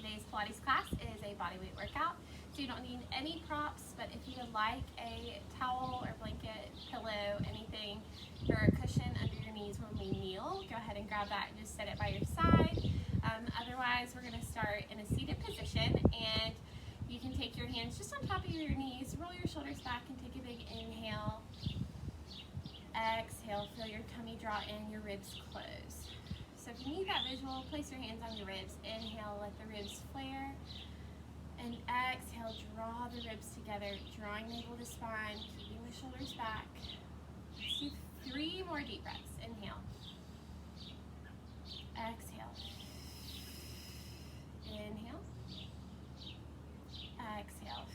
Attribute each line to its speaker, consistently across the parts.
Speaker 1: Today's Pilates class is a bodyweight workout, so you don't need any props, but if you would like a towel or blanket, pillow, anything, or a cushion under your knees when we kneel, go ahead and grab that and just set it by your side. Otherwise, we're going to start in a seated position, and you can take your hands just on top of your knees, roll your shoulders back, and take a big inhale. Exhale, feel your tummy draw in, your ribs close. So if you need that visual, place your hands on your ribs. Inhale, let the ribs flare. And exhale, draw the ribs together, drawing navel to spine, keeping the shoulders back. Let's do 3 more deep breaths. Inhale. Exhale. Inhale. Exhale.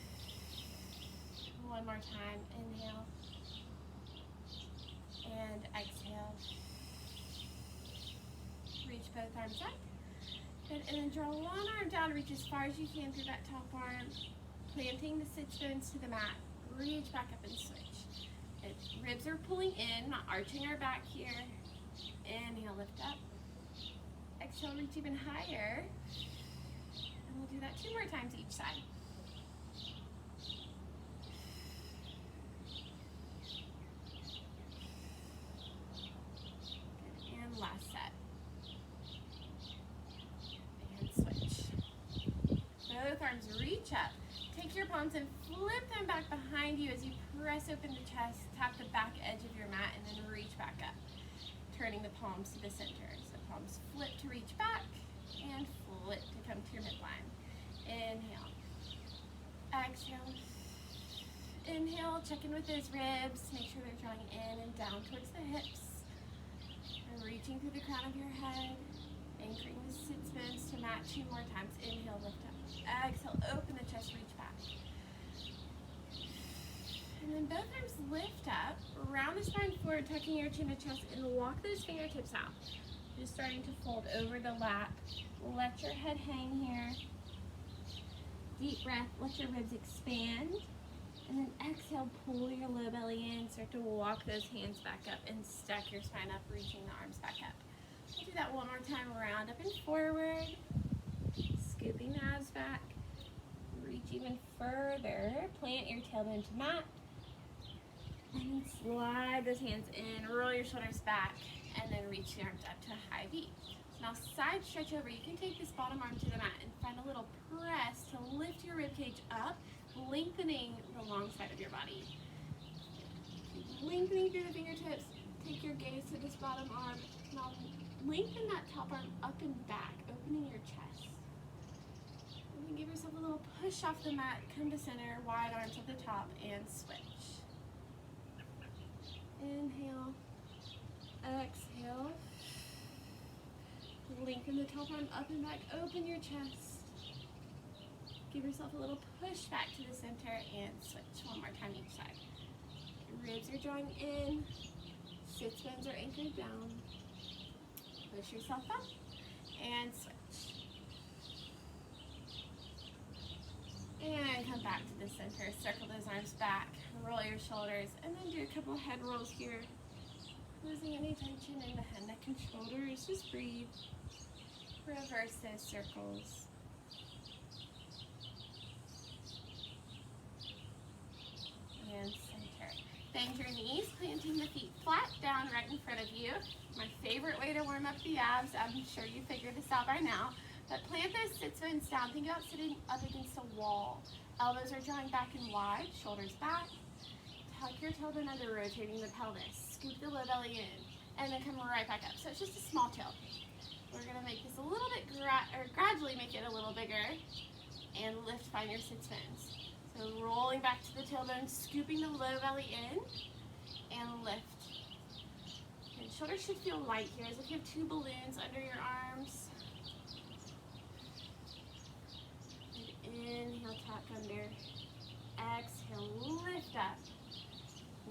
Speaker 1: One more time. Inhale. And exhale. Reach both arms up. Good, and then draw one arm down, reach as far as you can through that top arm, planting the sit bones to the mat. Reach back up and switch. Good. Ribs are pulling in, not arching our back here. Inhale, lift up. Exhale, reach even higher. And we'll do that 2 more times each side. Good, and last set. Both arms reach up. Take your palms and flip them back behind you as you press open the chest, tap the back edge of your mat, and then reach back up, turning the palms to the center. So palms flip to reach back and flip to come to your midline. Inhale. Exhale. Inhale, check in with those ribs. Make sure they're drawing in and down towards the hips. And reaching through the crown of your head. Anchoring the sit bones to mat 2 more times. Inhale, lift up. Exhale, open the chest, reach back. And then both arms lift up, round the spine forward, tucking your chin to chest, and walk those fingertips out. Just starting to fold over the lap. Let your head hang here. Deep breath, let your ribs expand. And then exhale, pull your low belly in, start to walk those hands back up and stack your spine up, reaching the arms back up. We'll do that one more time, round up and forward. Scooping the abs back, reach even further, plant your tailbone to mat, and then slide those hands in, roll your shoulders back, and then reach the arms up to a high V. So now side stretch over. You can take this bottom arm to the mat and find a little press to lift your rib cage up, lengthening the long side of your body. Keep lengthening through the fingertips. Take your gaze to this bottom arm. Now lengthen that top arm up and back, opening your chest. And then give yourself a little push off the mat, come to center, wide arms at the top, and switch. Inhale, exhale. Lengthen the top arm up and back, open your chest. Give yourself a little push back to the center and switch. One more time each side. Ribs are drawing in, sit bones are anchored down. Push yourself up and switch. And come back to the center. Circle those arms back. Roll your shoulders. And then do a couple of head rolls here. Losing any tension in the head, neck, and shoulders. Just breathe. Reverse those circles. And center. Bend your knees, planting the feet flat down right in front of you. My favorite way to warm up the abs. I'm sure you figured this out by now. But plant those sit bones down. Think about sitting up against a wall. Elbows are drawing back and wide, shoulders back. Tuck your tailbone under, rotating the pelvis. Scoop the low belly in, and then come right back up. So it's just a small tilt. We're gonna make this a little bit, gradually make it a little bigger, and lift, find your sit bones. So rolling back to the tailbone, scooping the low belly in, and lift. And shoulders should feel light here, as if you have 2 balloons under your arms. Inhale, tuck under. Exhale, lift up.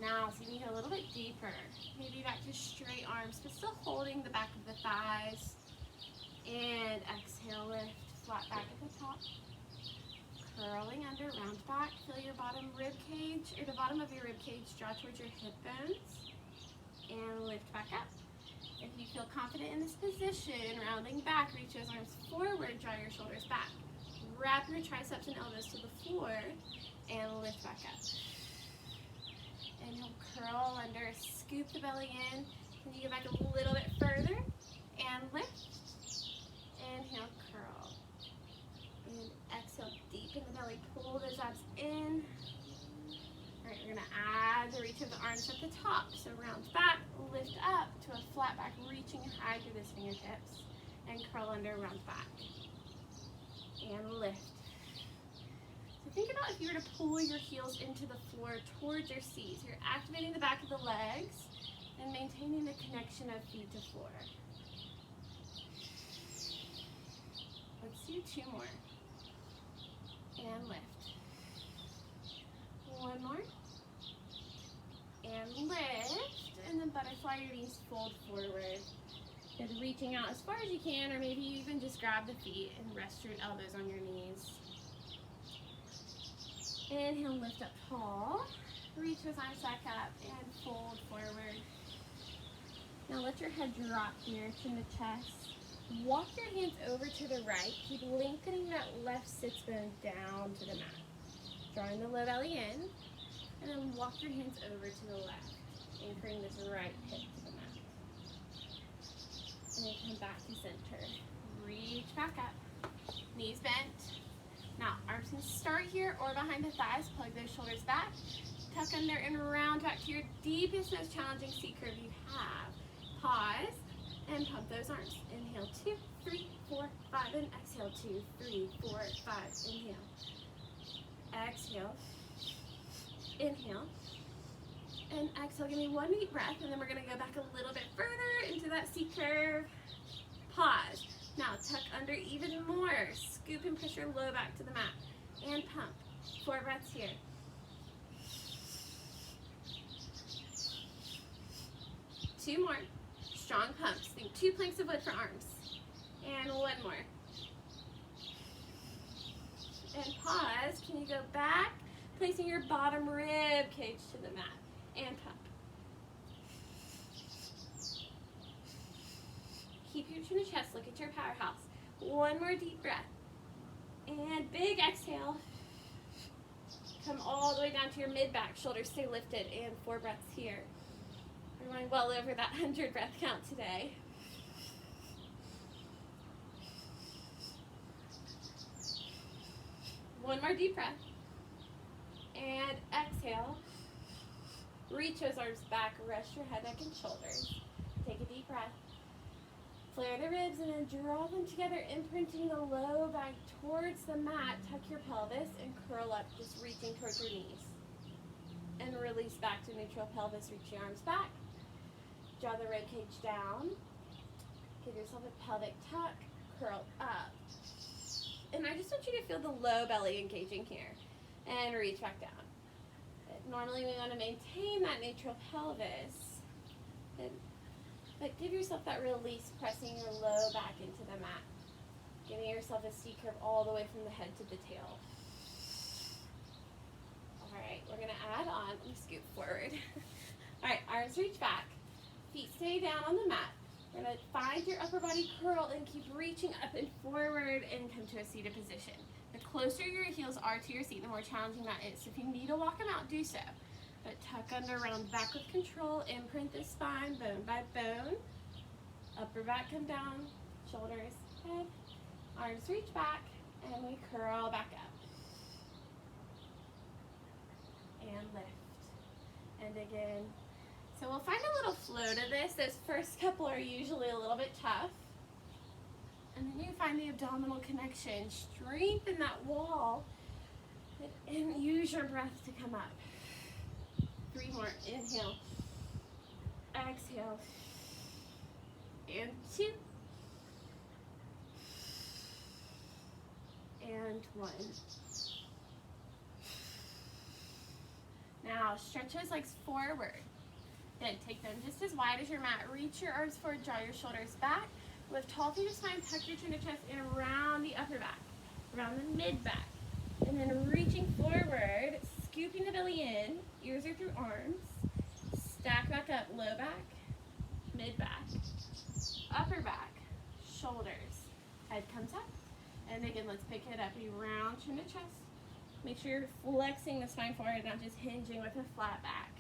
Speaker 1: Now, so you can go a little bit deeper. Maybe back to straight arms, but still holding the back of the thighs. And exhale, lift, flat back at the top. Curling under, round back. Feel your bottom rib cage, or the bottom of your rib cage draw towards your hip bones. And lift back up. If you feel confident in this position, rounding back, reach those arms forward, draw your shoulders back. Wrap your triceps and elbows to the floor and lift back up. Inhale, curl under, scoop the belly in. Can you go back a little bit further and lift? Inhale, curl. And exhale, deepen the belly, pull those abs in. All right, we're gonna add the reach of the arms at the top. So round back, lift up to a flat back, reaching high through those fingertips. And curl under, round back. And lift. So think about if you were to pull your heels into the floor towards your seat. So you're activating the back of the legs and maintaining the connection of feet to floor. Let's do 2 more. And lift. 1 more. And lift. And then butterfly your knees, fold forward. Good, reaching out as far as you can, or maybe you even just grab the feet and rest your elbows on your knees. Inhale, lift up tall. Reach those arms back up and fold forward. Now let your head drop here, chin to chest. Walk your hands over to the right. Keep lengthening that left sits bone down to the mat. Drawing the low belly in, and then walk your hands over to the left, anchoring this right hip to the mat. And then come back to center. Reach back up, knees bent. Now, arms can start here or behind the thighs. Plug those shoulders back. Tuck under and round back to your deepest, most challenging C curve you have. Pause and pump those arms. Inhale, 2, 3, 4, 5, and exhale, 2, 3, 4, 5. Inhale. Exhale. Inhale. And exhale. Give me 1 deep breath, and then we're going to go back a little bit further into that C curve. Pause. Now, tuck under even more. Scoop and push your low back to the mat. And pump. 4 breaths here. Two more. Strong pumps. Think 2 planks of wood for arms. And 1 more. And pause. Can you go back? Placing your bottom rib cage to the mat. And pump. Keep your chin to chest. Look at your powerhouse. 1 more deep breath. And big exhale. Come all the way down to your mid-back. Shoulders stay lifted. And 4 breaths here. We're going well over that 100 breath count today. One more deep breath. And exhale. Reach those arms back. Rest your head, neck, and shoulders. Take a deep breath. Flare the ribs and then draw them together, imprinting the low back towards the mat. Tuck your pelvis and curl up, just reaching towards your knees. And release back to neutral pelvis. Reach your arms back. Draw the rib cage down. Give yourself a pelvic tuck. Curl up. And I just want you to feel the low belly engaging here. And reach back down. Normally we want to maintain that neutral pelvis. But give yourself that release, pressing your low back into the mat. Giving yourself a C curve all the way from the head to the tail. All right, we're going to add on. Let me scoot forward. All right, arms reach back. Feet stay down on the mat. We're going to find your upper body curl and keep reaching up and forward and come to a seated position. The closer your heels are to your seat, the more challenging that is. So if you need to walk them out, do so. But tuck under, round back with control, imprint the spine, bone by bone. Upper back come down, shoulders, head, arms reach back, and we curl back up. And lift. And again. So we'll find a little flow to this. Those first couple are usually a little bit tough. And then you find the abdominal connection. Strengthen that wall. And use your breath to come up. 3 more. Inhale. Exhale. And 2. And 1. Now stretch those legs forward. Then take them just as wide as your mat. Reach your arms forward, draw your shoulders back. Lift tall through the spine, tuck your chin to chest, and around the upper back, around the mid back. And then reaching forward, scooping the belly in, ears are through arms. Stack back up, low back, mid back, upper back, shoulders, head comes up, and again, let's pick it up, we round chin to chest. Make sure you're flexing the spine forward, not just hinging with a flat back.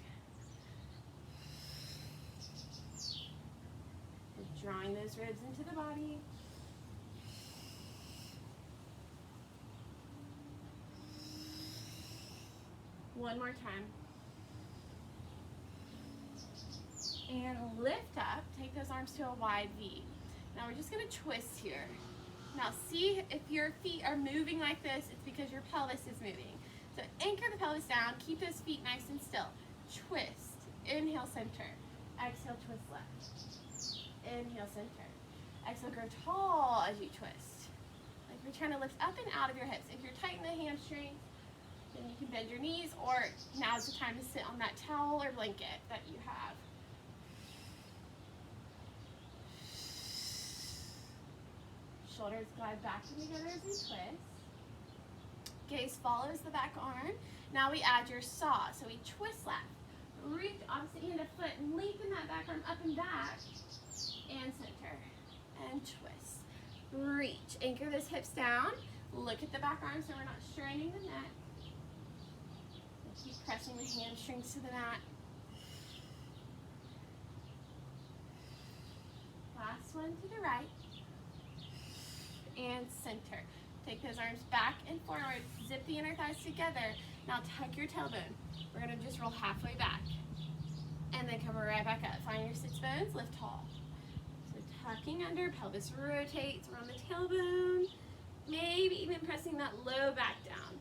Speaker 1: We're drawing those ribs into the body. One more time. And lift up, take those arms to a wide V. Now we're just gonna twist here. Now see if your feet are moving like this, it's because your pelvis is moving. So anchor the pelvis down, keep those feet nice and still. Twist, inhale, center. Exhale, twist left. Inhale, center. Exhale, grow tall as you twist. Like you're trying to lift up and out of your hips. If you're tight in the hamstring, then you can bend your knees, or now's the time to sit on that towel or blanket that you have. Shoulders glide back together as we twist. Gaze follows the back arm. Now we add your saw. So we twist left, reach opposite hand of foot, and lengthen that back arm up and back, and center, and twist. Reach, anchor those hips down. Look at the back arm so we're not straining the neck. And keep pressing the hamstrings to the mat. Last one to the right. And center. Take those arms back and forward. Zip the inner thighs together. Now tuck your tailbone. We're going to just roll halfway back. And then come right back up. Find your sits bones. Lift tall. So tucking under. Pelvis rotates around the tailbone. Maybe even pressing that low back down.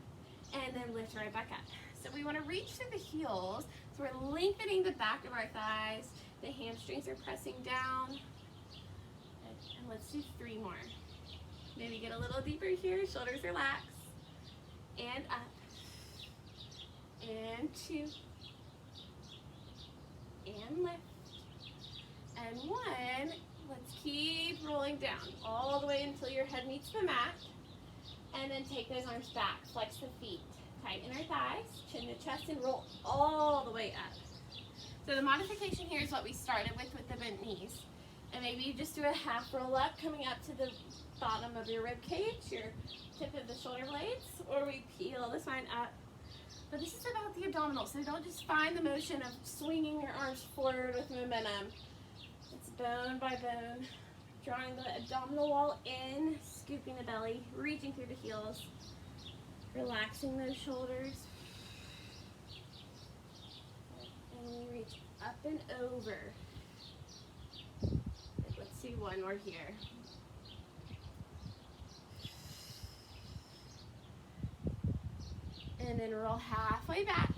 Speaker 1: And then lift right back up. So we want to reach through the heels. So we're lengthening the back of our thighs. The hamstrings are pressing down. And let's do 3 more. Maybe get a little deeper here, shoulders relax. And up. And 2. And lift. And 1. Let's keep rolling down all the way until your head meets the mat. And then take those arms back, flex the feet. Tighten our thighs, chin to chest, and roll all the way up. So the modification here is what we started with the bent knees. And maybe you just do a half roll up coming up to the bottom of your rib cage, your tip of the shoulder blades, or we peel the spine up. But this is about the abdominals, so don't just find the motion of swinging your arms forward with momentum. It's bone by bone, drawing the abdominal wall in, scooping the belly, reaching through the heels, relaxing those shoulders. And we reach up and over. Let's see one more here. And then roll halfway back.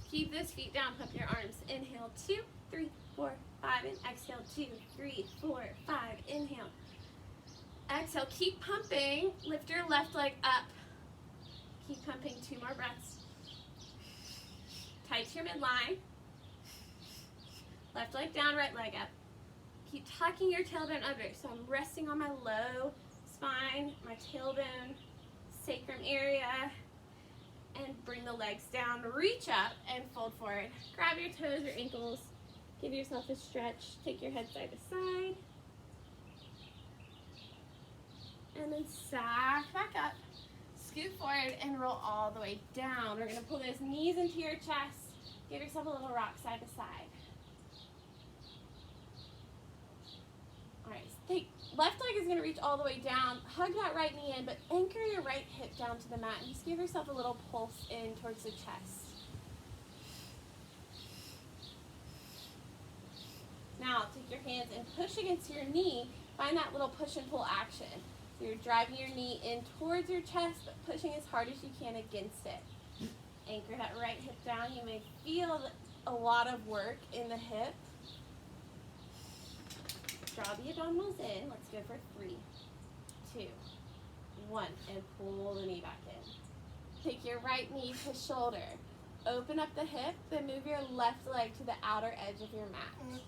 Speaker 1: Keep those feet down, pump your arms. Inhale, 2, 3, 4, 5, and exhale, 2, 3, 4, 5, inhale. Exhale, keep pumping. Lift your left leg up. Keep pumping, 2 more breaths. Tight to your midline. Left leg down, right leg up. Keep tucking your tailbone under. So I'm resting on my low spine, my tailbone, sacrum area. And bring the legs down, reach up and fold forward. Grab your toes or ankles, give yourself a stretch, take your head side to side. And then sack back up, scoot forward and roll all the way down. We're gonna pull those knees into your chest, give yourself a little rock side to side. All right, left leg is going to reach all the way down. Hug that right knee in, but anchor your right hip down to the mat and just give yourself a little pulse in towards the chest. Now, take your hands and push against your knee. Find that little push and pull action. So you're driving your knee in towards your chest, but pushing as hard as you can against it. Anchor that right hip down. You may feel a lot of work in the hip. Draw the abdominals in. Let's go for 3, 2, 1, and pull the knee back in. Take your right knee to shoulder. Open up the hip, then move your left leg to the outer edge of your mat.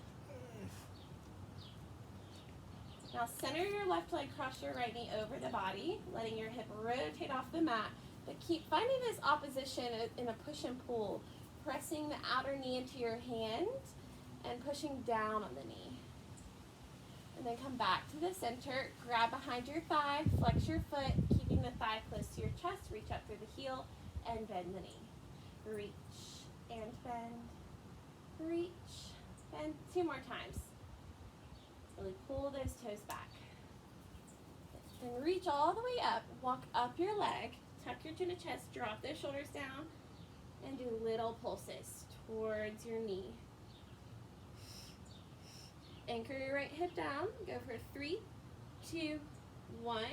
Speaker 1: Now center your left leg, cross your right knee over the body, letting your hip rotate off the mat, but keep finding this opposition in a push and pull, pressing the outer knee into your hand and pushing down on the knee. And then come back to the center, grab behind your thigh, flex your foot, keeping the thigh close to your chest, reach up through the heel, and bend the knee. Reach and bend, reach, bend. 2 more times. Really pull those toes back. Then reach all the way up, walk up your leg, tuck your chin to chest, drop those shoulders down, and do little pulses towards your knee. Anchor your right hip down. Go for 3, 2, 1.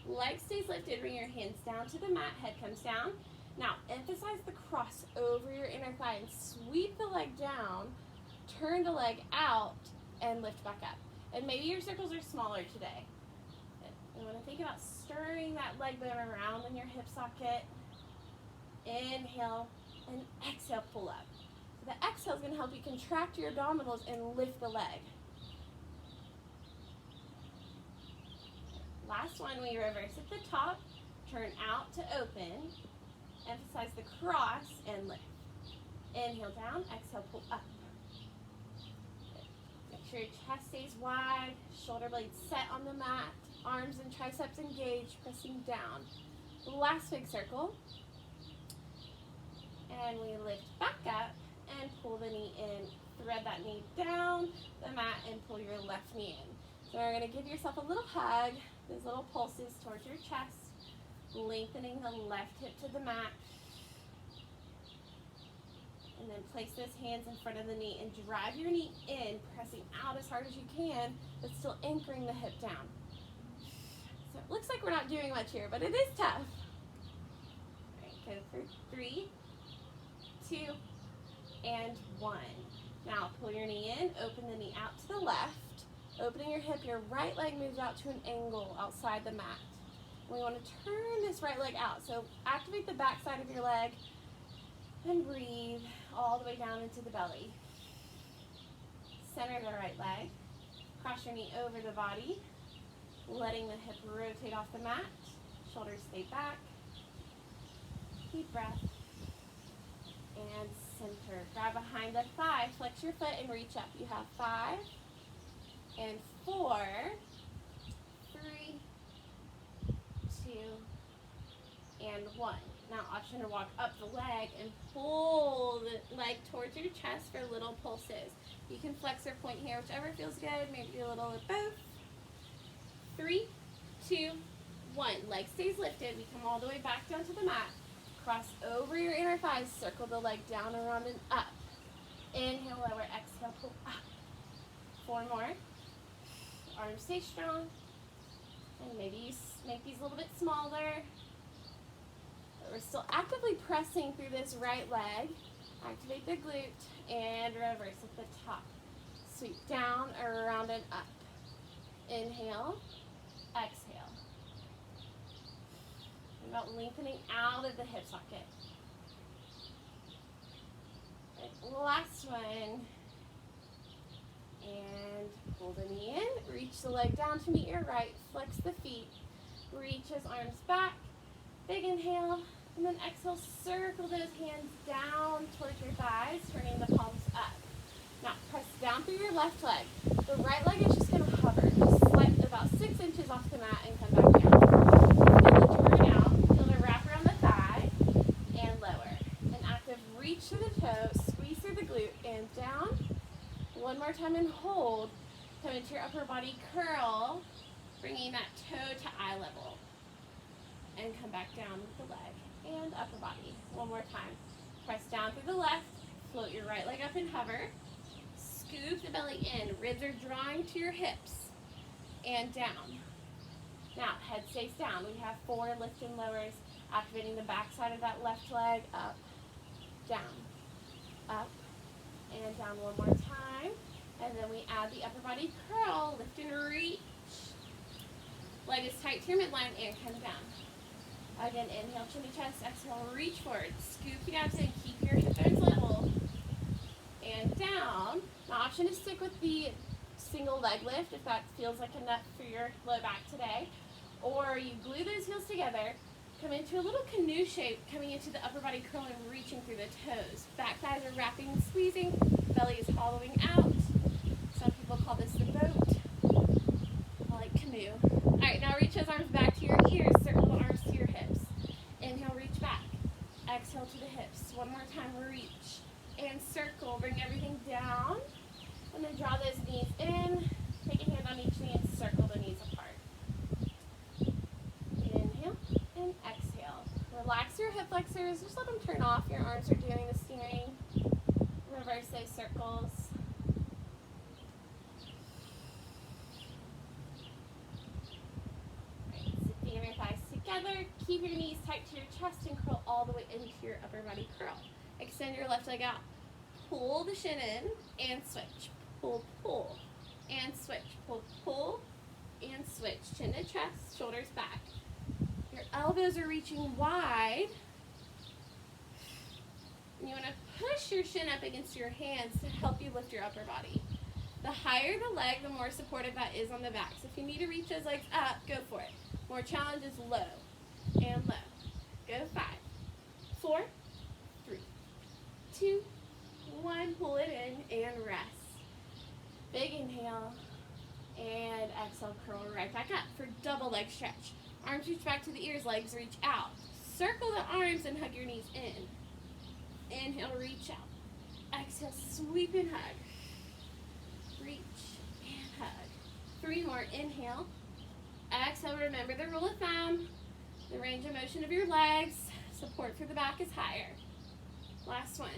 Speaker 1: Leg stays lifted. Bring your hands down to the mat. Head comes down. Now, emphasize the cross over your inner thigh and sweep the leg down. Turn the leg out and lift back up. And maybe your circles are smaller today. You want to think about stirring that leg bone around in your hip socket. Inhale and exhale, pull up. So the exhale is going to help you contract your abdominals and lift the leg. Last one, we reverse at the top, turn out to open, emphasize the cross and lift. Inhale down, exhale, pull up. Make sure your chest stays wide, shoulder blades set on the mat, arms and triceps engaged, pressing down. Last big circle. And we lift back up and pull the knee in. Thread that knee down the mat and pull your left knee in. So you're going to give yourself a little hug, those little pulses towards your chest, lengthening the left hip to the mat. And then place those hands in front of the knee and drive your knee in, pressing out as hard as you can, but still anchoring the hip down. So it looks like we're not doing much here, but it is tough. All right, go for 3, 2, and 1. Now pull your knee in, open the knee out to the left. Opening your hip, your right leg moves out to an angle outside the mat. We want to turn this right leg out. So activate the back side of your leg and breathe all the way down into the belly. Center the right leg. Cross your knee over the body, letting the hip rotate off the mat. Shoulders stay back. Deep breath. And center. Grab behind the thigh, flex your foot, and reach up. You have 5 and 4, 3, 2, and 1. Now option to walk up the leg and pull the leg towards your chest for little pulses. You can flex or point here, whichever feels good. Maybe a little of both. 3, 2, 1. Leg stays lifted. We come all the way back down to the mat. Cross over your inner thighs. Circle the leg down, around, and up. Inhale, lower, exhale, pull up. 4 more. Arms stay strong. And maybe you make these a little bit smaller. But we're still actively pressing through this right leg. Activate the glute and reverse at the top. Sweep down, around, and up. Inhale, exhale. Think about lengthening out of the hip socket. Right, last one. And pull the knee in, reach the leg down to meet your right, flex the feet, reach his arms back, big inhale, and then exhale, circle those hands down towards your thighs, turning the palms up. Now press down through your left leg. The right leg is just going to hover, just slide about 6 inches off the mat and come back down. Feel the turn out, feel the wrap around the thigh, and lower. An active reach to the toe, squeeze through the glute, and down. One more time and hold. Come into your upper body curl, bringing that toe to eye level. And come back down with the leg and upper body. One more time. Press down through the left, float your right leg up and hover. Scoop the belly in. Ribs are drawing to your hips. And down. Now, head stays down. We have 4 lift and lowers, activating the back side of that left leg. Up, down, up, and down one more time. And then we add the upper body curl, lift and reach. Leg is tight to your midline and come down. Again, inhale, chin to chest, exhale, reach forward. Scoop the abs in, keep your hip bones level. And down. Now, option is stick with the single leg lift if that feels like enough for your low back today. Or you glue those heels together, come into a little canoe shape, coming into the upper body curl and reaching through the toes. Back thighs are wrapping and squeezing, belly is hollowing out. Some people call this the boat. canoe. All right, now reach those arms back to your ears. Circle the arms to your hips. Inhale, reach back. Exhale to the hips. One more time, reach and circle. Bring everything down. And then draw those knees in. Take a hand on each knee and circle the knees apart. Inhale and exhale. Relax your hip flexors. Just let them turn off. Your arms are doing the steering. Reverse those circles. Together, keep your knees tight to your chest and curl all the way into your upper body curl. Extend your left leg out. Pull the shin in and switch. Pull, pull, and switch. Pull, pull, and switch. Chin to chest, shoulders back. Your elbows are reaching wide. And you want to push your shin up against your hands to help you lift your upper body. The higher the leg, the more supportive that is on the back. So if you need to reach those legs up, go for it. More challenge is low and low. Go 5, 4, 3, 2, 1. Pull it in and rest. Big inhale and exhale. Curl right back up for double leg stretch. Arms reach back to the ears, legs reach out. Circle the arms and hug your knees in. Inhale, reach out. Exhale, sweep and hug. Reach and hug. 3 more. Inhale. Exhale, remember the rule of thumb. The range of motion of your legs. Support through the back is higher. Last one.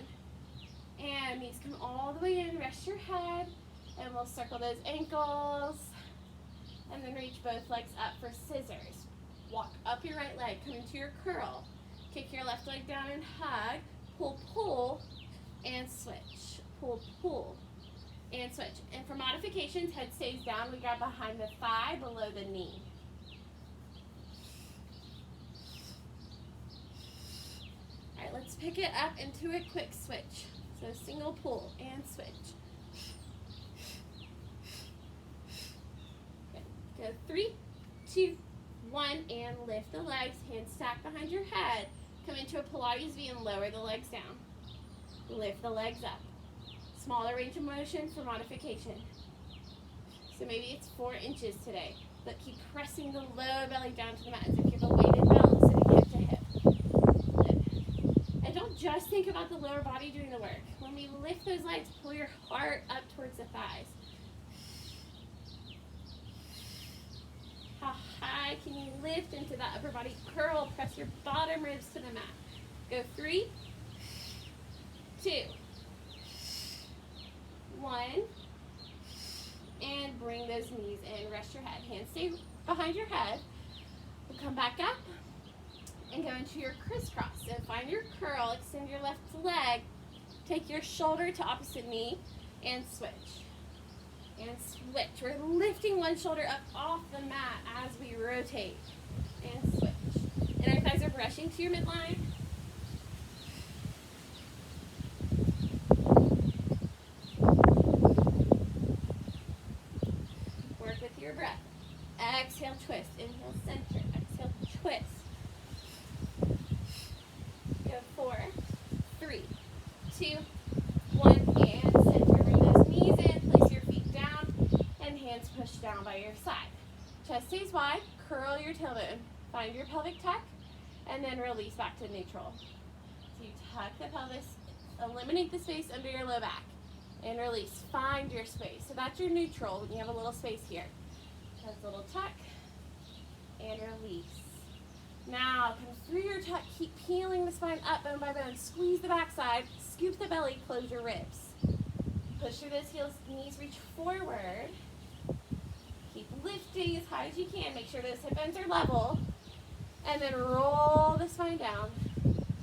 Speaker 1: And knees come all the way in. Rest your head. And we'll circle those ankles. And then reach both legs up for scissors. Walk up your right leg. Come into your curl. Kick your left leg down and hug. Pull, pull, and switch. Pull, pull, and switch. And for modifications, head stays down. We grab behind the thigh, below the knee. All right, let's pick it up into a quick switch. So single pull and switch. Good. Go 3, 2, 1, and lift the legs. Hands stacked behind your head. Come into a Pilates V and lower the legs down. Lift the legs up. Smaller range of motion for modification. So maybe it's 4 inches today, but keep pressing the lower belly down to the mat as if you have a weighted belt sitting hip to hip. Good. And don't just think about the lower body doing the work. When we lift those legs, pull your heart up towards the thighs. How high can you lift into that upper body curl? Press your bottom ribs to the mat. Go 3, 2, 1, and bring those knees in. Rest your head. Hands stay behind your head. We'll come back up and go into your crisscross. So find your curl, extend your left leg, take your shoulder to opposite knee, and switch. And switch. We're lifting one shoulder up off the mat as we rotate. And switch. And our thighs are brushing to your midline. Work with your breath. Exhale, twist. Inhale, center. Exhale, twist. Go 4, 3, 2, 1, and center. Bring those knees in. Place your feet down and hands push down by your side. Chest stays wide. Curl your tailbone. Find your pelvic tuck, and then release back to neutral. So you tuck the pelvis, eliminate the space under your low back, and release. Find your space. So that's your neutral when you have a little space here. That's a little tuck, and release. Now, come through your tuck. Keep peeling the spine up bone by bone. Squeeze the backside. Scoop the belly. Close your ribs. Push through those heels. Knees reach forward. Keep lifting as high as you can. Make sure those hip bones are level. And then roll the spine down.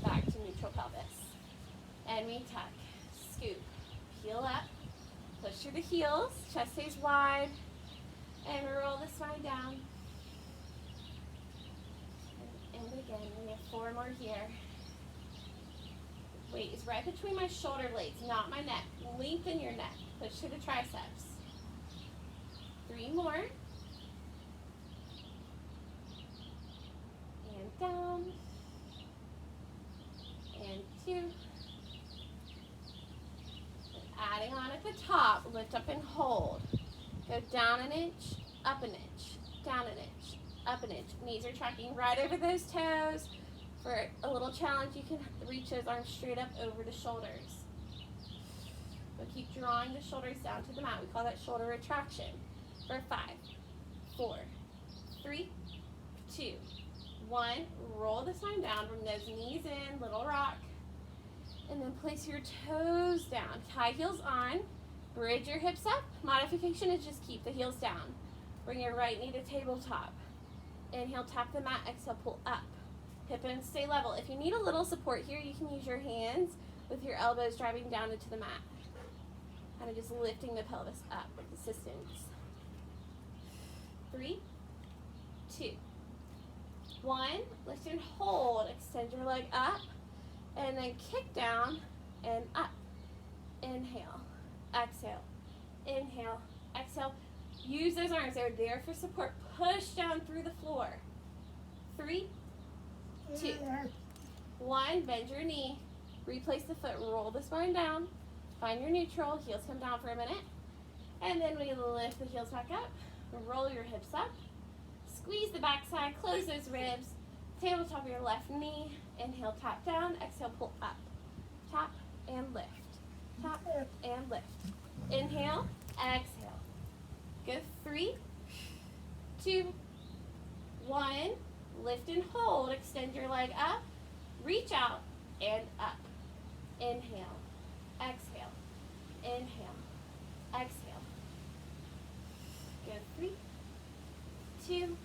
Speaker 1: Back to neutral pelvis. And we tuck. Scoop. Peel up. Push through the heels. Chest stays wide. And roll the spine down. And again, we have 4 more here. Weight is right between my shoulder blades, not my neck. Lengthen your neck. Push to the triceps. 3 more. And down. And 2. And adding on at the top, lift up and hold. Go down an inch, up an inch, down an inch, up an inch. Knees are tracking right over those toes. For a little challenge, you can reach those arms straight up over the shoulders. But keep drawing the shoulders down to the mat. We call that shoulder retraction. For 5, 4, 3, 2, 1. Roll the spine down. Bring those knees in, little rock. And then place your toes down. High heels on. Bridge your hips up. Modification is just keep the heels down. Bring your right knee to tabletop. Inhale, tap the mat. Exhale, pull up. Hip and stay level. If you need a little support here, you can use your hands with your elbows driving down into the mat. Kind of just lifting the pelvis up with assistance. 3, 2, 1. Lift and hold. Extend your leg up. And then kick down and up. Inhale. Exhale. Inhale. Exhale. Use those arms. They're there for support. Push down through the floor. 3, 2, 1. Bend your knee. Replace the foot. Roll the spine down. Find your neutral. Heels come down for a minute. And then we lift the heels back up. Roll your hips up. Squeeze the backside. Close those ribs. Tabletop your left knee. Inhale, tap down. Exhale, pull up. Tap and lift. Tap and lift. Inhale, exhale. Go 3, 2, 1. Lift and hold. Extend your leg up. Reach out and up. Inhale, exhale. Inhale, exhale. Go 3, 2,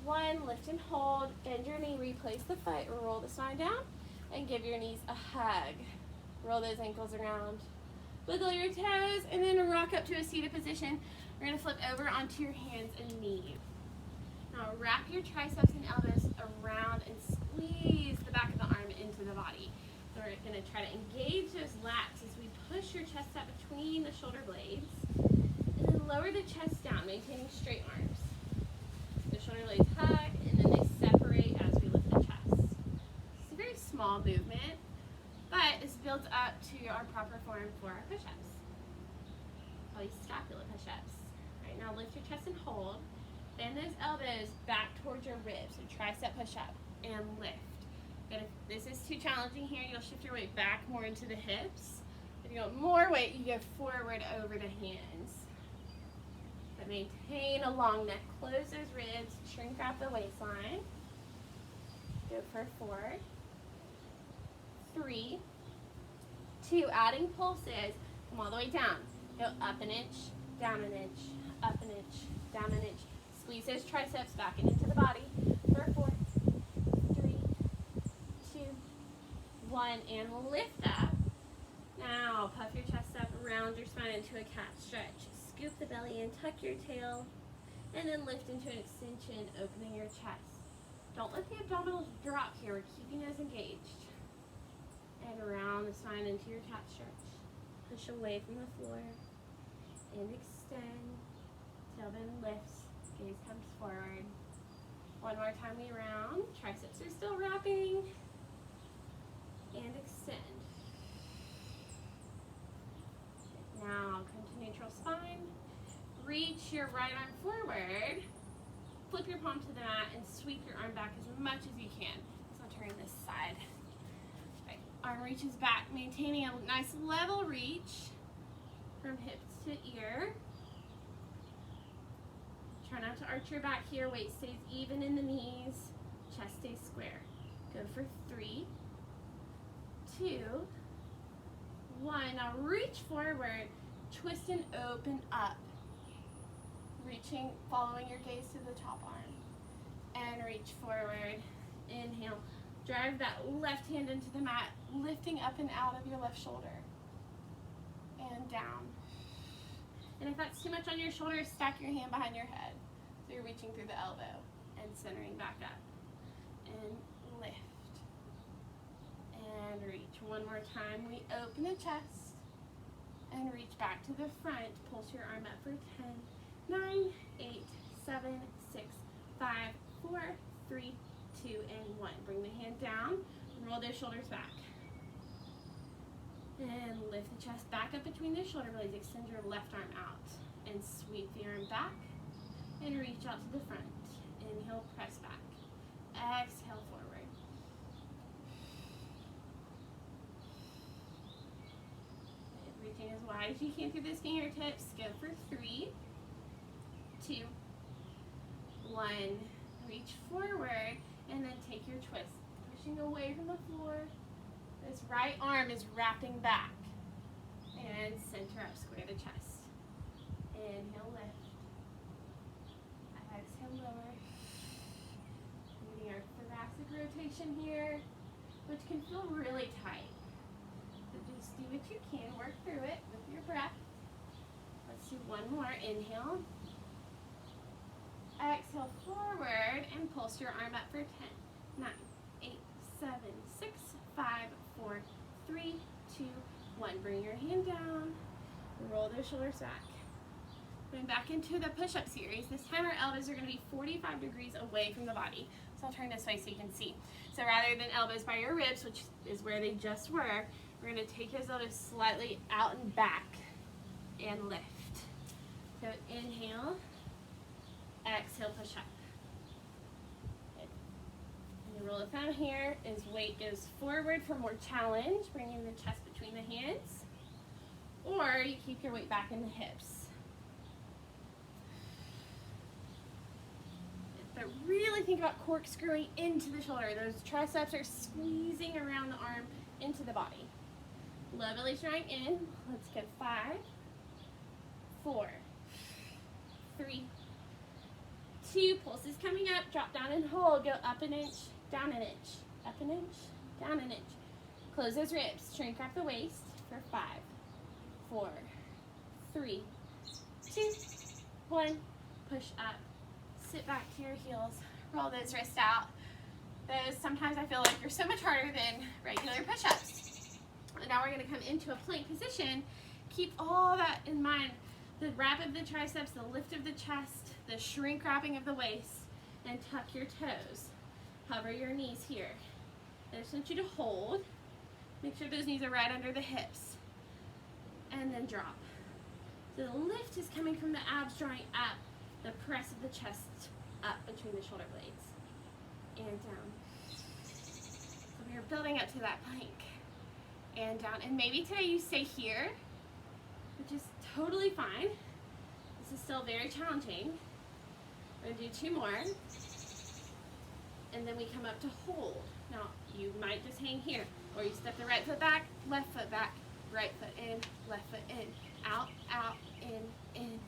Speaker 1: 1. Lift and hold. Bend your knee. Replace the foot. Roll the spine down and give your knees a hug. Roll those ankles around. Wiggle your toes and then rock up to a seated position. We're going to flip over onto your hands and knees. Now wrap your triceps and elbows around and squeeze the back of the arm into the body. So we're going to try to engage those lats as we push your chest up between the shoulder blades. And then lower the chest down, maintaining straight arms. The shoulder blades hug and then they separate as we lift the chest. It's a very small movement, but this builds up to our proper form for our push-ups. Call these scapula push-ups. All right, now lift your chest and hold. Bend those elbows back towards your ribs. So tricep push-up and lift. If this is too challenging here, you'll shift your weight back more into the hips. If you want more weight, you go forward over the hands. But maintain a long neck. Close those ribs. Shrink out the waistline. Go for 4, 3, 2. Adding pulses. Come all the way down. Go up an inch, down an inch, up an inch, down an inch. Squeeze those triceps back into the body. For 4, 3, 2, 1. And lift up. Now puff your chest up, round your spine into a cat stretch. Scoop the belly in, tuck your tail, and then lift into an extension, opening your chest. Don't let the abdominals drop here. We're keeping those engaged. And round the spine into your cat stretch. Push away from the floor and extend. Tailbone lifts, gaze comes forward. One more time we round. Triceps are still wrapping. And extend. Now come to neutral spine. Reach your right arm forward. Flip your palm to the mat and sweep your arm back as much as you can. So I'll turn this side. Right. Arm reaches back, maintaining a nice level reach from hips to ear. Try not to arch your back here. Weight stays even in the knees. Chest stays square. Go for 3, 2, 1. Now reach forward, twist and open up. Reaching, following your gaze to the top arm. And reach forward. Inhale. Drive that left hand into the mat, lifting up and out of your left shoulder. And down. And if that's too much on your shoulders, stack your hand behind your head. So you're reaching through the elbow and centering back up. And lift. And reach. One more time. We open the chest and reach back to the front. Pulse your arm up for 10, 9, 8, 7, 6, 5, 4, 3, 2, and 1. Bring the hand down. Roll those shoulders back. And lift the chest back up between the shoulder blades. Extend your left arm out. And sweep the arm back. and reach out to the front. Inhale, press back. Exhale, forward. Reaching as wide as you can through those fingertips. Go for 3, 2, 1. Reach forward and then take your twist. Pushing away from the floor. This right arm is wrapping back. And center up, square the chest. Inhale, lift. Exhale, lower. Moving our thoracic rotation here, which can feel really tight. So just do what you can, work through it with your breath. Let's do one more. Inhale. Exhale, forward, and pulse your arm up for 10, 9, 8, 7, 6, 5, 4, 3, 2, 1. Bring your hand down. Roll those shoulders back. Going back into the push-up series. This time our elbows are going to be 45 degrees away from the body. So I'll turn this way so you can see. So rather than elbows by your ribs, which is where they just were, we're going to take those elbows slightly out and back and lift. So inhale, exhale, push up. Good. And the rule of thumb here is weight goes forward for more challenge, bringing the chest between the hands, or you keep your weight back in the hips. But really think about corkscrewing into the shoulder. Those triceps are squeezing around the arm into the body. Low belly drawing in. Let's go 5, 4, 3, 2. Pulse is coming up. Drop down and hold. Go up an inch, down an inch, up an inch, down an inch. Close those ribs. Shrink wrap the waist for 5, 4, 3, 2, 1. Push up. Sit back to your heels, roll those wrists out. Those sometimes I feel like are so much harder than regular push-ups. And now we're going to come into a plank position. Keep all that in mind. The wrap of the triceps, the lift of the chest, the shrink wrapping of the waist, and tuck your toes. Hover your knees here. I just want you to hold. Make sure those knees are right under the hips. And then drop. So the lift is coming from the abs drawing up. The press of the chest up between the shoulder blades and down. So we are building up to that plank and down. And maybe today you stay here, which is totally fine. This is still very challenging. We're going to do 2 more. And then we come up to hold. Now you might just hang here, or you step the right foot back, right foot in, left foot in, out, in.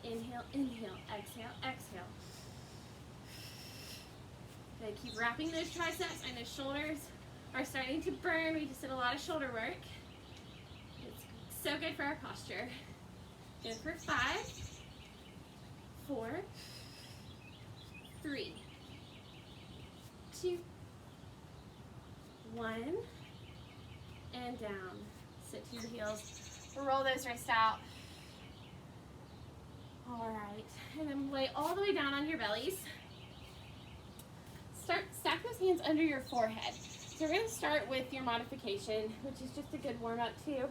Speaker 1: Inhale, inhale, exhale, exhale. Good, keep wrapping those triceps. I know shoulders are starting to burn. We just did a lot of shoulder work. It's so good for our posture. Good for 5, 4, 3, 2, 1, and down. Sit to your heels. Roll those wrists out. All right, and then lay all the way down on your bellies. Stack those hands under your forehead. So we're going to start with your modification, which is just a good warm-up too.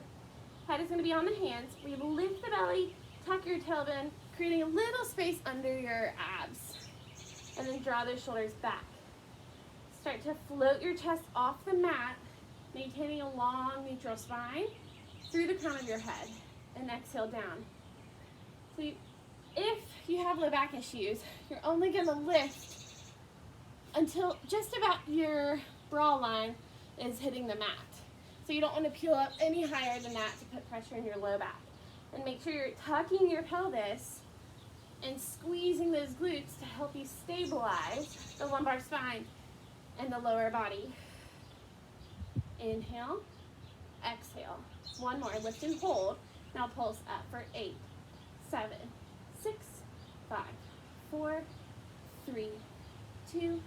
Speaker 1: Head is going to be on the hands. We lift the belly, tuck your tailbone, creating a little space under your abs. And then draw those shoulders back. Start to float your chest off the mat, maintaining a long neutral spine through the crown of your head. And exhale down. So if you have low back issues, you're only going to lift until just about your bra line is hitting the mat. So you don't want to peel up any higher than that to put pressure in your low back. And make sure you're tucking your pelvis and squeezing those glutes to help you stabilize the lumbar spine and the lower body. Inhale, exhale. 1 more, lift and hold. Now pulse up for 8, 7, 6, 5, 4, 3, 2,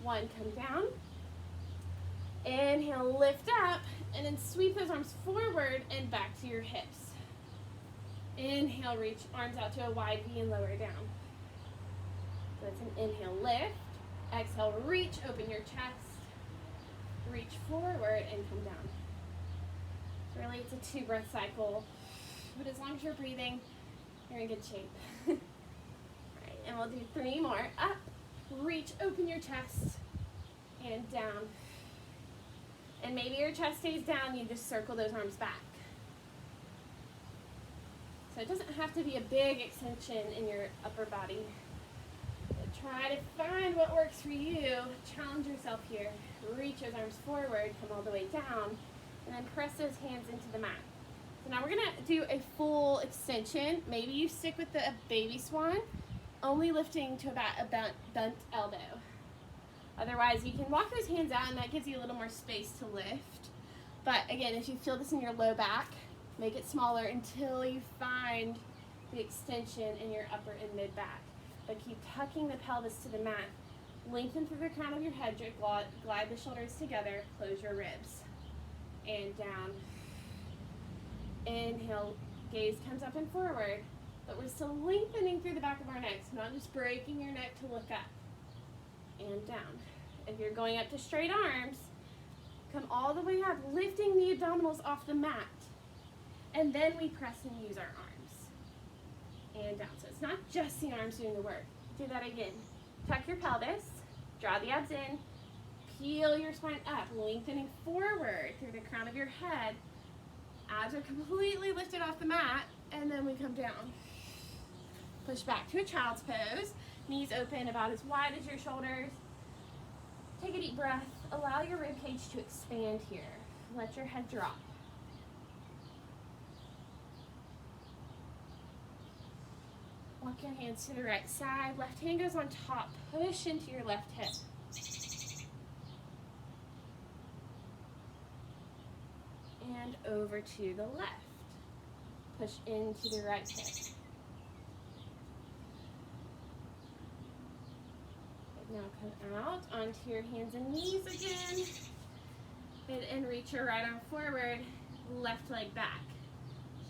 Speaker 1: 1. Come down. Inhale, lift up, and then sweep those arms forward and back to your hips. Inhale, reach arms out to a wide V and lower down. So it's an inhale, lift. Exhale, reach, open your chest. Reach forward and come down. So really it's a 2 breath cycle. But as long as you're breathing, You're in good shape. All right, and we'll do 3 more. Up, reach, open your chest, and down. And maybe your chest stays down, you just circle those arms back. So it doesn't have to be a big extension in your upper body. But try to find what works for you. Challenge yourself here. Reach those arms forward, come all the way down, and then press those hands into the mat. So now we're gonna do a full extension. Maybe you stick with the baby swan, only lifting to about a bent elbow. Otherwise, you can walk those hands out and that gives you a little more space to lift. But again, if you feel this in your low back, make it smaller until you find the extension in your upper and mid back. But keep tucking the pelvis to the mat. Lengthen through the crown of your head, glide the shoulders together, close your ribs. And down. Inhale, gaze comes up and forward, but we're still lengthening through the back of our necks, not just breaking your neck to look up. And down. If you're going up to straight arms, come all the way up, lifting the abdominals off the mat. And then we press and use our arms. And down. So it's not just the arms doing the work. Do that again. Tuck your pelvis, draw the abs in, peel your spine up, lengthening forward through the crown of your head. Abs are completely lifted off the mat, and then we come down. Push back to a child's pose. Knees open about as wide as your shoulders. Take a deep breath. Allow your rib cage to expand here. Let your head drop. Walk your hands to the right side. Left hand goes on top. Push into your left hip. And over to the left. Push into the right hip. Now come out onto your hands and knees again. And reach your right arm forward, left leg back.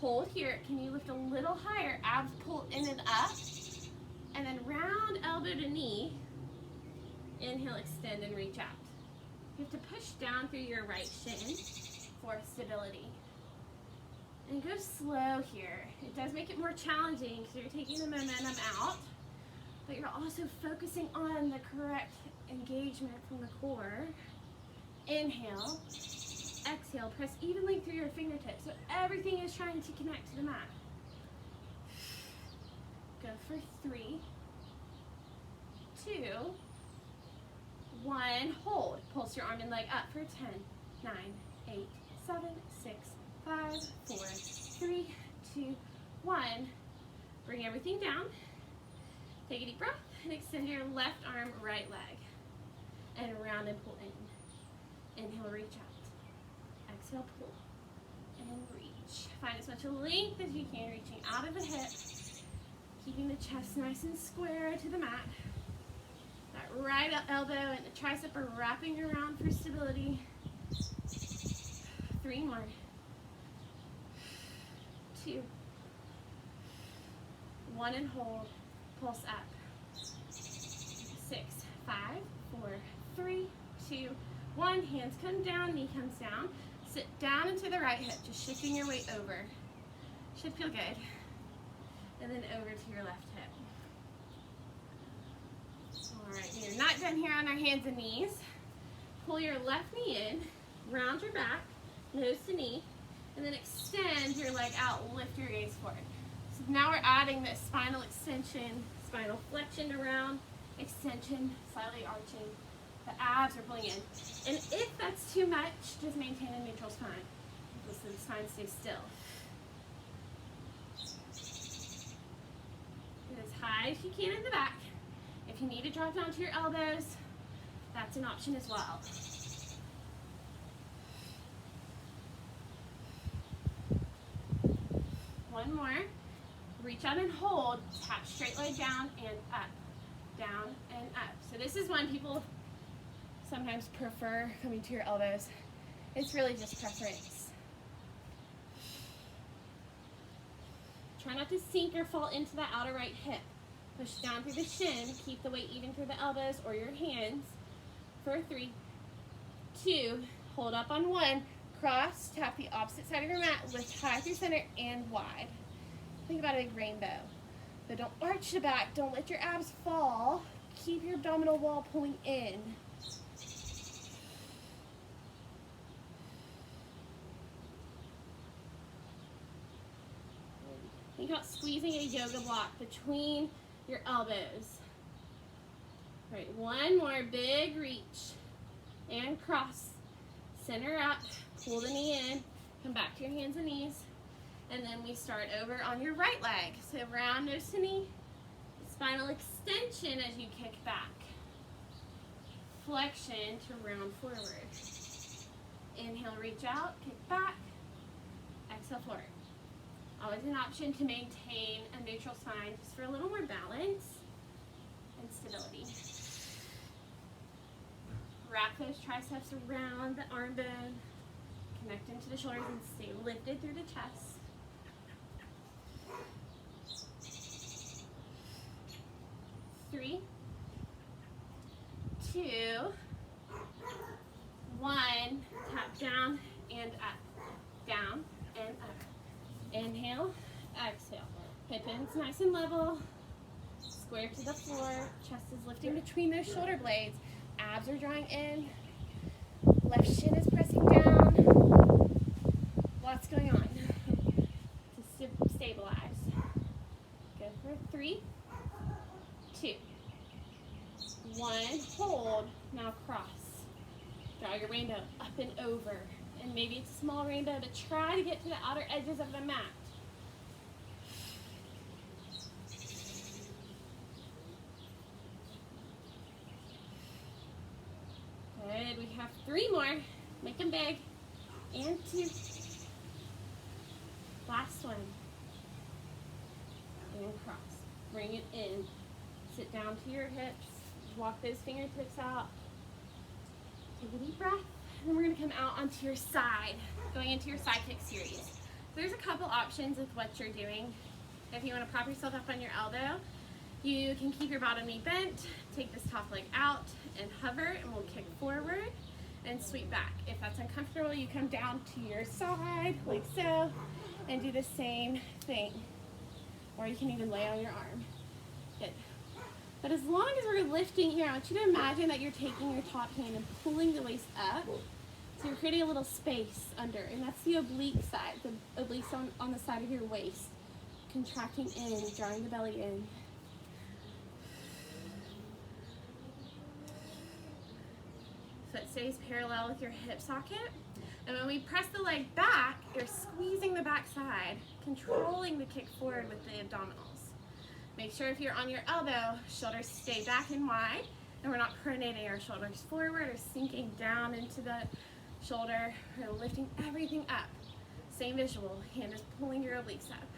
Speaker 1: Hold here. Can you lift a little higher? Abs pull in and up. And then round elbow to knee. Inhale, extend and reach out. You have to push down through your right shin for stability. And go slow here. It does make it more challenging because you're taking the momentum out, but you're also focusing on the correct engagement from the core. Inhale, exhale, press evenly through your fingertips. So everything is trying to connect to the mat. Go for 3, 2, 1, hold. Pulse your arm and leg up for 10, 9, 8, 7, 6, 5, 4, 3, 2, 1. Bring everything down. Take a deep breath and extend your left arm, right leg. And round and pull in. Inhale, reach out. Exhale, pull. And reach. Find as much length as you can, reaching out of the hip. Keeping the chest nice and square to the mat. That right elbow and the tricep are wrapping around for stability. 3 more. 2. 1 and hold. Pulse up. 6, 5, 4, 3, 2, 1. Hands come down, knee comes down. Sit down into the right hip, just shifting your weight over. Should feel good. And then over to your left hip. All right, we are not done here on our hands and knees. Pull your left knee in, round your back, nose to knee, and then extend your leg out, lift your gaze forward. So now we're adding this spinal extension, spinal flexion around, extension, slightly arching. The abs are pulling in. And if that's too much, just maintain a neutral spine. So the spine stays still. Get as high as you can in the back. If you need to drop down to your elbows, that's an option as well. One more. Reach out and hold. Tap straight leg down and up. Down and up. So this is when people sometimes prefer coming to your elbows. It's really just preference. Try not to sink or fall into that outer right hip. Push down through the shin. Keep the weight even through the elbows or your hands. For 3, 2, hold up on 1. Cross, tap the opposite side of your mat, lift high through center and wide. Think about a big rainbow. So don't arch the back, don't let your abs fall. Keep your abdominal wall pulling in. Think about squeezing a yoga block between your elbows. All right, one more big reach and cross. Center up, pull the knee in, come back to your hands and knees, and then we start over on your right leg. So round nose to knee, spinal extension as you kick back. Flexion to round forward. Inhale, reach out, kick back, exhale forward. Always an option to maintain a neutral spine just for a little more balance and stability. Wrap those triceps around the arm bone, connect into the shoulders and stay lifted through the chest. Three, two, one, tap down and up, down and up. Inhale, exhale. Hip ends nice and level. Square to the floor. Chest is lifting between those shoulder blades. Abs are drawing in. Left shin is pressing down. Lots going on to stabilize. Good for 3, 2, 1. Hold. Now cross. Draw your rainbow up and over. And maybe it's a small rainbow, but try to get to the outer edges of the mat. Good, we have 3 more. Make them big. And 2. Last one. And cross. Bring it in. Sit down to your hips. Walk those fingertips out. Take a deep breath. And then we're going to come out onto your side, going into your side kick series. So there's a couple options with what you're doing. If you want to prop yourself up on your elbow, you can keep your bottom knee bent, take this top leg out and hover, and we'll kick forward and sweep back. If that's uncomfortable, you come down to your side like so and do the same thing. Or you can even lay on your arm. Good. But as long as we're lifting here, I want you to imagine that you're taking your top hand and pulling the waist up. So you're creating a little space under, and that's the oblique side, the obliques on the side of your waist. Contracting in, drawing the belly in. Foot stays parallel with your hip socket. And when we press the leg back, you're squeezing the back side, controlling the kick forward with the abdominals. Make sure if you're on your elbow, shoulders stay back and wide, and we're not pronating our shoulders forward or sinking down into the shoulder. We're lifting everything up. Same visual, hand is pulling your obliques up.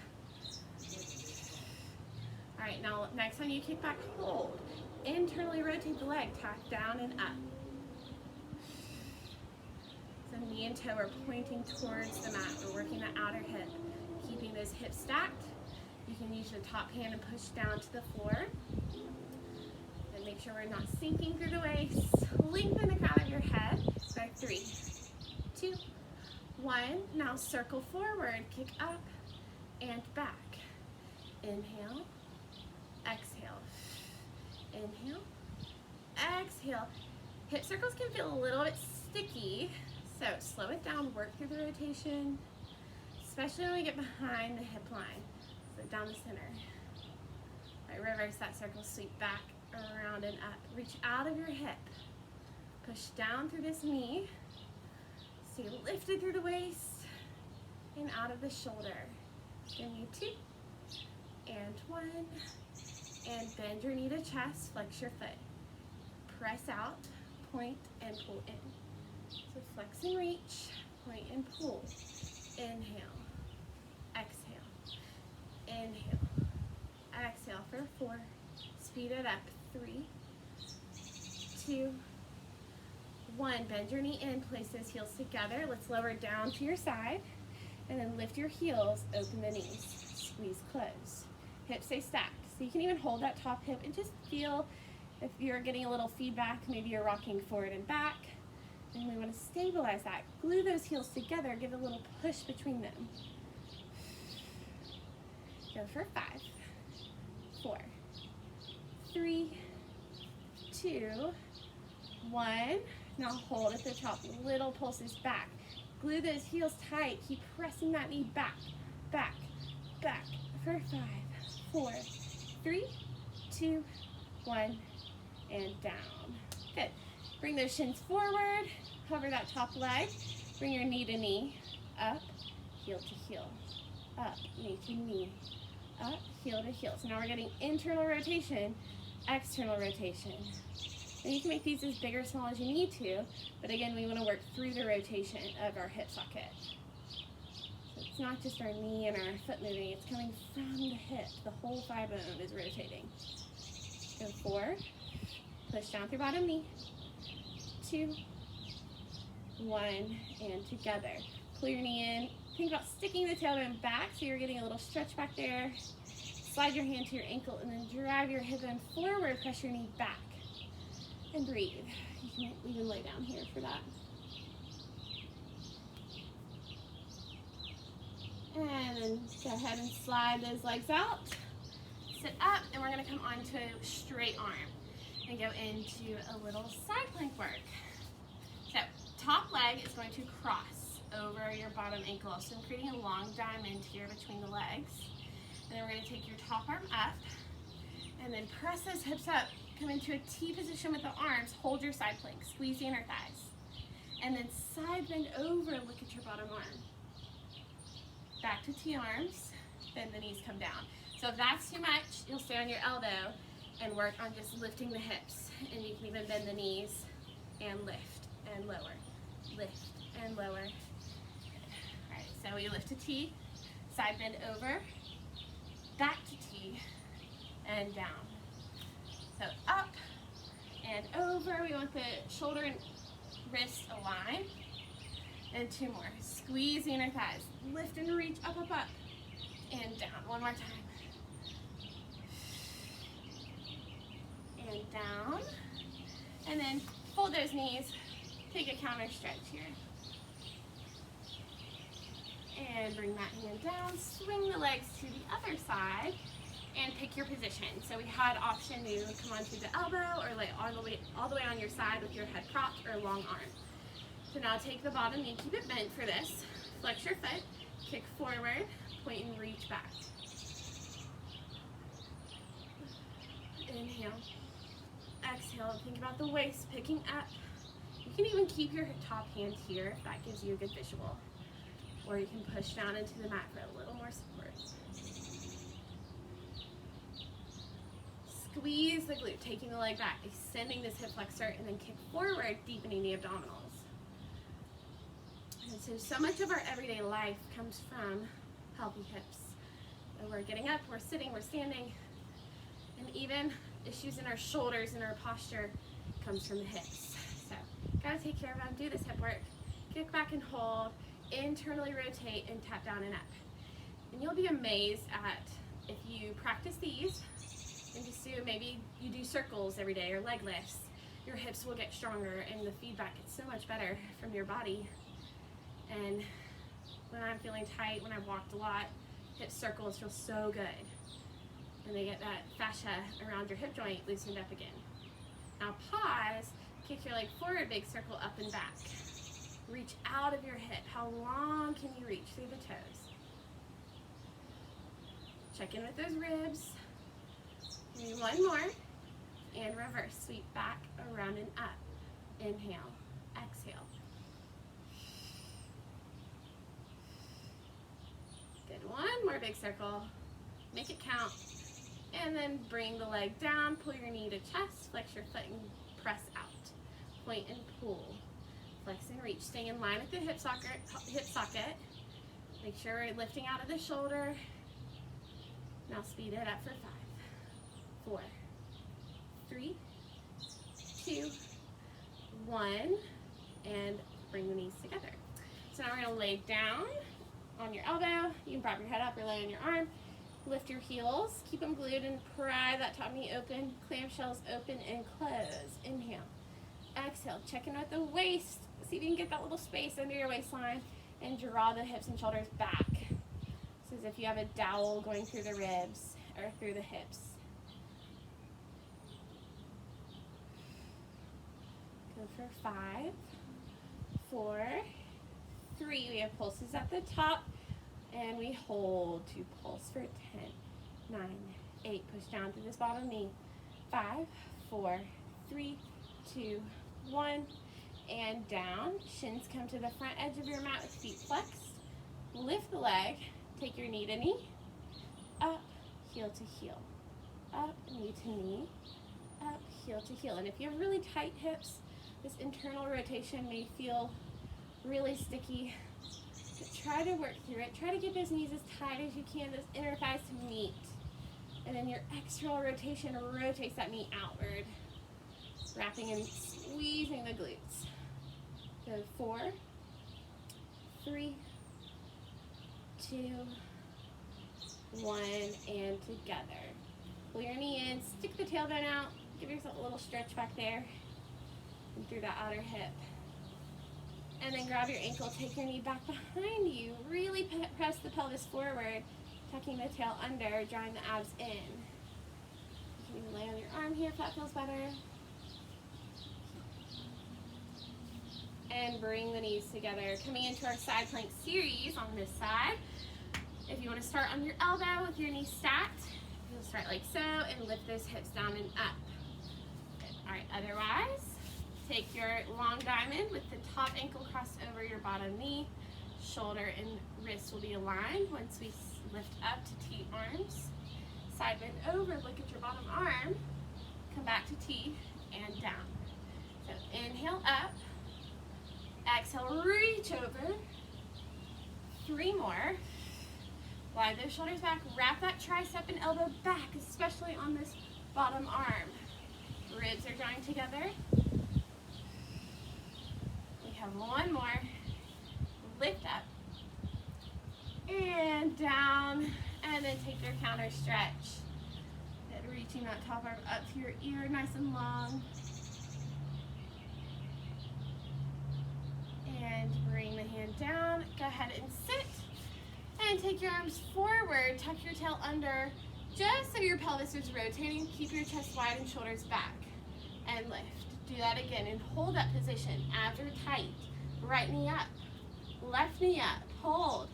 Speaker 1: All right, now next time you kick back, hold. Internally rotate the leg, tack down and up. So knee and toe are pointing towards the mat. We're working the outer hip, keeping those hips stacked. You can use your top hand and push down to the floor. And make sure we're not sinking through the waist. Lengthen the crown of your head. So 3, 2, 1. Now circle forward, kick up and back. Inhale, exhale. Inhale, exhale. Hip circles can feel a little bit sticky, so slow it down, work through the rotation, especially when we get behind the hip line. So down the center. All right, reverse that circle, sweep back, around and up. Reach out of your hip. Push down through this knee. Stay lifted through the waist and out of the shoulder. Give me 2 and 1. And bend your knee to chest, flex your foot. Press out, point and pull in. So flex and reach, point and pull. Inhale, exhale. Inhale, exhale for 4, speed it up, 3, 2, 1, bend your knee in, place those heels together, let's lower down to your side, and then lift your heels, open the knees, squeeze close, hips stay stacked, so you can even hold that top hip and just feel if you're getting a little feedback, maybe you're rocking forward and back, and we want to stabilize that, glue those heels together, give a little push between them. Go for 5, 4, 3, 2, 1. Now hold at the top, little pulses back. Glue those heels tight. Keep pressing that knee back, back, back. For 5, 4, 3, 2, 1, and down. Good. Bring those shins forward. Cover that top leg. Bring your knee to knee. Up, heel to heel. Up, knee to knee. Up, heel to heel. So now we're getting internal rotation, external rotation. And you can make these as big or small as you need to, but again, we want to work through the rotation of our hip socket. So it's not just our knee and our foot moving, it's coming from the hip. The whole thigh bone is rotating. Go 4, push down through bottom knee, 2, 1, and together. Pull your knee in. Think about sticking the tailbone back so you're getting a little stretch back there. Slide your hand to your ankle and then drive your hip bone forward, press your knee back. And breathe. You can even lay down here for that. And then go ahead and slide those legs out. Sit up, and we're going to come onto straight arm and go into a little side plank work. So top leg is going to cross over your bottom ankle. So I'm creating a long diamond here between the legs. And then we're going to take your top arm up and then press those hips up. Come into a T position with the arms. Hold your side plank. Squeeze the inner thighs. And then side bend over. Look at your bottom arm. Back to T arms. Bend the knees, come down. So if that's too much, you'll stay on your elbow and work on just lifting the hips. And you can even bend the knees and lift and lower. Lift and lower. All right, so we lift to T. Side bend over. Back to T. And down. So up and over. We want the shoulder and wrist aligned. And 2 more. Squeeze the inner thighs. Lift and reach up, up, up. And down. One more time. And down. And then fold those knees. Take a counter stretch here. And bring that hand down. Swing the legs to the other side. And pick your position. So we had option to come onto the elbow or lay all the way on your side with your head propped or long arm. So now take the bottom knee, keep it bent for this. Flex your foot, kick forward, point and reach back. Inhale. Exhale. Think about the waist picking up. You can even keep your top hand here if that gives you a good visual. Or you can push down into the mat for a little more support. Squeeze the glute, taking the leg back, extending this hip flexor, and then kick forward, deepening the abdominals. And so much of our everyday life comes from healthy hips. So we're getting up, we're sitting, we're standing, and even issues in our shoulders and our posture comes from the hips. So gotta take care of them, do this hip work, kick back and hold, internally rotate, and tap down and up. And you'll be amazed at, if you practice these, and just do, maybe you do circles every day or leg lifts, your hips will get stronger and the feedback gets so much better from your body. And when I'm feeling tight, when I've walked a lot, hip circles feel so good. And they get that fascia around your hip joint loosened up again. Now pause, kick your leg forward, big circle up and back. Reach out of your hip. How long can you reach through the toes? Check in with those ribs. Maybe 1 more, and reverse, sweep back, around and up. Inhale, exhale. Good, 1 more big circle, make it count, and then bring the leg down, pull your knee to chest, flex your foot and press out. Point and pull, flex and reach, staying in line with the hip socket. Make sure we're lifting out of the shoulder. Now speed it up for 5, 4, 3, 2, 1, and bring the knees together. So now we're going to lay down on your elbow. You can prop your head up or lay on your arm. Lift your heels, keep them glued and pry that top knee open, clamshells open and close. Inhale, exhale, check in with the waist. See if you can get that little space under your waistline and draw the hips and shoulders back. It's as if you have a dowel going through the ribs or through the hips. Go for 5, 4, 3. We have pulses at the top, and we hold to pulse for 10, 9, 8. Push down through this bottom knee. 5, 4, 3, 2, 1, and down. Shins come to the front edge of your mat with feet flexed. Lift the leg. Take your knee to knee. Up, heel to heel. Up, knee to knee. Up, heel to heel. And if you have really tight hips, this internal rotation may feel really sticky. But try to work through it. Try to get those knees as tight as you can, those inner thighs to meet. And then your external rotation rotates that knee outward, wrapping and squeezing the glutes. So 4, 3, 2, 1, and together. Pull your knee in, stick the tailbone out, give yourself a little stretch back there and through that outer hip. And then grab your ankle, take your knee back behind you, really press the pelvis forward, tucking the tail under, drawing the abs in. You can even lay on your arm here if that feels better. And bring the knees together. Coming into our side plank series on this side. If you want to start on your elbow with your knees stacked, you'll start like so and lift those hips down and up. All right, otherwise, take your long diamond with the top ankle crossed over your bottom knee. Shoulder and wrist will be aligned once we lift up to T arms. Side bend over, look at your bottom arm. Come back to T and down. So inhale up. Exhale, reach over. 3 more. Glide those shoulders back. Wrap that tricep and elbow back, especially on this bottom arm. Ribs are drawing together. We have 1 more. Lift up. And down. And then take your counter stretch. And reaching that top arm up to your ear, nice and long. And bring the hand down. Go ahead and sit. And take your arms forward. Tuck your tail under just so your pelvis is rotating. Keep your chest wide and shoulders back. And lift. Do that again and hold that position. Abs are tight. Right knee up. Left knee up. Hold.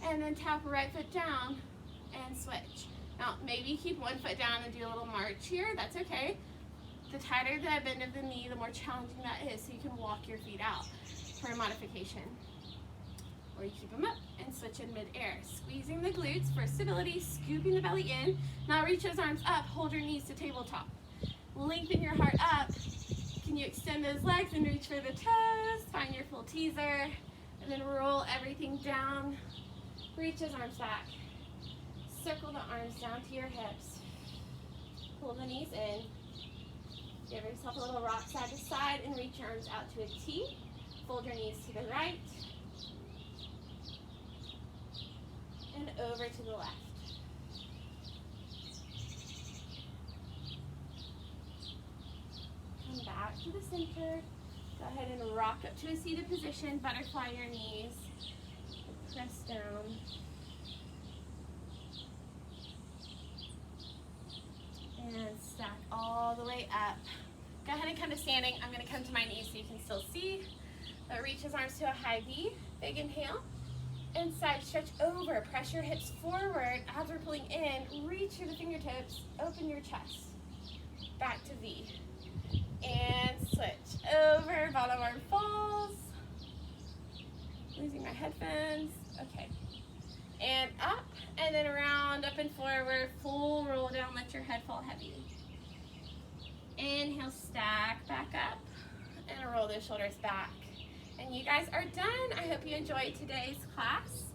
Speaker 1: And then tap right foot down and switch. Now, maybe keep one foot down and do a little march here. That's okay. The tighter the bend of the knee, the more challenging that is, so you can walk your feet out for a modification. Or you keep them up and switch in mid-air. Squeezing the glutes for stability, scooping the belly in. Now reach those arms up, hold your knees to tabletop. Lengthen your heart up. Can you extend those legs and reach for the toes? Find your full teaser. And then roll everything down. Reach those arms back. Circle the arms down to your hips. Pull the knees in. Give yourself a little rock side to side and reach your arms out to a T. Fold your knees to the right. And over to the left. Come back to the center. Go ahead and rock up to a seated position. Butterfly your knees. Press down. And stack all the way up. Go ahead and come to standing. I'm going to come to my knees so you can still see. But reach his arms to a high V. Big inhale. And side stretch over. Press your hips forward as we're pulling in. Reach through the fingertips. Open your chest. Back to V. And switch over. Bottom arm falls. Losing my headphones. Okay. And up. And then around, up and forward. Full roll down. Let your head fall heavy. Inhale, stack back up. And roll those shoulders back. And you guys are done. I hope you enjoyed today's class.